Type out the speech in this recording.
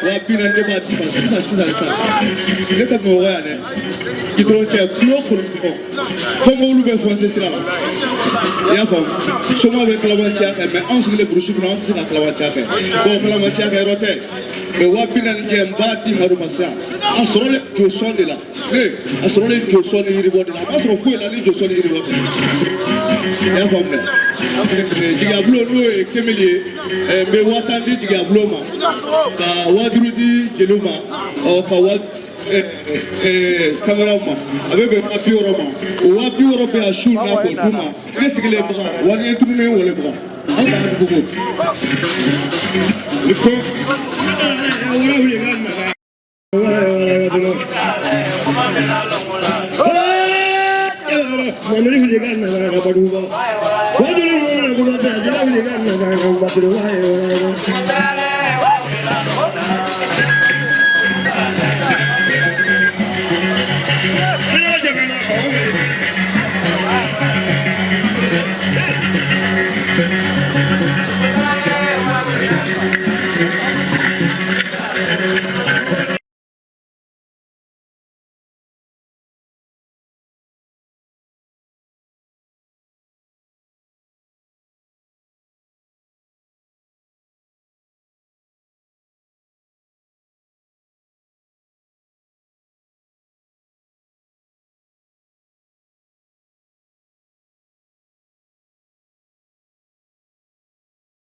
wa bina ne ba di ba sisa ne ta mo wa ne ki to che klo ko ko mo lu be foncer sira ya fam so mo be kala wa cha mais on se le brushi non se la kala wa cha ko kala wa cha rote mais wa bina ne mba di ma do masa asoro le jo son de la asoro le jo son de ribo de la asoro ko la le jo son de ribo ya fam ne Digablo no e kemeli me watandi digablo ma ka wadruji jeluma o ka wad camera ma abebe ma bioro ma o wa bioro be ashu na ko duma ne sigile bra wani entune wole bra ala ko ko liko wala wi ganna wala wi ganna